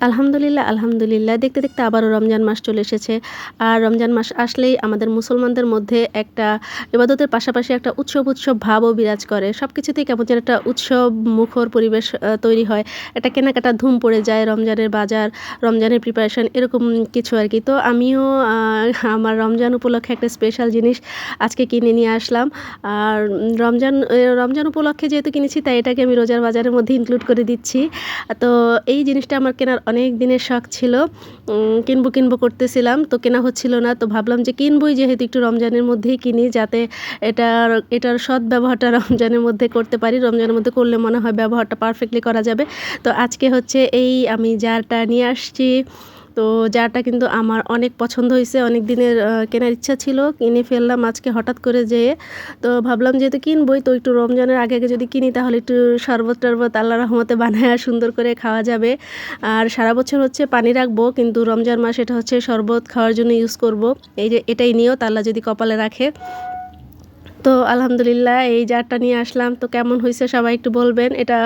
আলহামদুলিল্লাহ, আলহামদুলিল্লাহ। দেখতে, দেখতে আবারও রমজান মাস চলে এসেছে। আর রমজান মাস আসলেই আমাদের মুসলমানদের মধ্যে একটা ইবাদতের পাশাপাশি একটা উৎসব, উৎসব ভাবও বিরাজ করে। সবকিছুতেই কেমন যেন একটা উৎসব মুখর পরিবেশ তৈরি হয়। একটা কেনাকাটার ধুম পড়ে যায়, রমজানের বাজার, রমজানের প্রিপারেশন এরকম কিছু আরকি। তো আমিও আমার রমজান উপলক্ষে একটা স্পেশাল জিনিস আজকে কিনে নিয়ে আসলাম। আর রমজান উপলক্ষে যেহেতু কিনেছি তাই এটাকে আমি রোজার বাজারের মধ্যে ইনক্লুড করে দিচ্ছি। তো এই জিনিসটা আমার কেনার অনেক দিনের শখ ছিল। কিনবো করতেছিলাম, তো কেনা হচ্ছিল না। তো ভাবলাম যে কিনবই যেহেতু একটু রমজানের মধ্যেই কিনি, যাতে এটার সদ্ব্যবহারটা রমজানের মধ্যে করতে পারি। রমজানের মধ্যে করলে মনে হয় ব্যবহারটা পারফেক্টলি করা যাবে। তো আজকে হচ্ছে আমি জারটা নিয়ে আসছি। তো জারটা কিন্তু আমার অনেক পছন্দ হইছে। অনেক দিনের কেনার ইচ্ছা ছিল। কিনে ফেললাম আজকে হঠাৎ করে যেয়ে। তো ভাবলাম যেহেতু কিনবই, তো একটু রমজানের আগে, আগে যদি কিনি তাহলে একটু শরবত-টরবত আল্লাহর রহমতে বানায়া সুন্দর করে খাওয়া যাবে। আর সারা বছর হচ্ছে পানি রাখবো, কিন্তু রমজান মাস এটা হচ্ছে শরবত খাওয়ার জন্য ইউজ করব। এই যে এটাই নিয়ত, আল্লাহ যদি কপালে রাখে। তো আলহামদুলিল্লাহ এই জারটা নিয়ে আসলাম। তো কেমন হইছে সবাই একটু বলবেন। এটা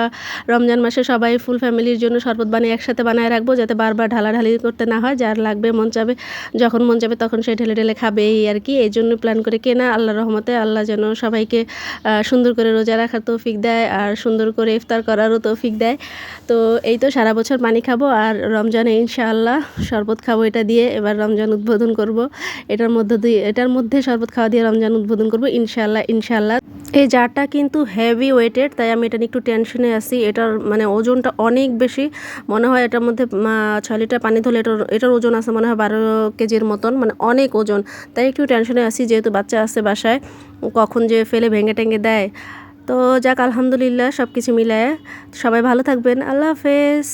রমজান মাসে সবাই ফুল ফ্যামিলির জন্য শরবত বানিয়ে একসাথে বানায় রাখবো, যাতে বারবার ঢালাঢালি করতে না হয়। যার লাগবে মন চাবে, যখন মন চাবে তখন সে ঢেলে ঢেলে খাবে এই আরকি। এইজন্য প্ল্যান করে কেনা। আল্লাহর রহমতে আল্লাহ যেন সবাইকে সুন্দর করে রোজা রাখার তৌফিক দেয় আর সুন্দর করে ইফতার করারও তৌফিক দেয়। তো এই তো সারা বছর পানি খাবো আর রমজানে ইনশাআল্লাহ শরবত খাবো এটা দিয়ে। এবার রমজান উদ্বোধন করব। এটার মধ্যে শরবত খাওয়া দিয়ে রমজান উদ্বোধন করব ইনশাআল্লাহ, ইনশাআল্লাহ। এই জারটা কিন্তু হেভি ওয়েটেড, তাই আমি এটা নিয়ে একটু টেনশনে আছি। এটার মানে ওজনটা অনেক বেশি। মনে হয় এটার মধ্যে ৬ লিটার পানি ধরলে এটার ওজন আছে মনে হয় ১২ কেজির মতন, মানে অনেক ওজন। তাই একটু টেনশনে আছি, যেহেতু বাচ্চা আছে বাসায়, কখন যে ফেলে ভেঙে টেঙে দেয়। তো যাক আলহামদুলিল্লাহ সব কিছু মিলায়ে সবাই ভালো থাকবেন। আল্লাহ হাফেজ।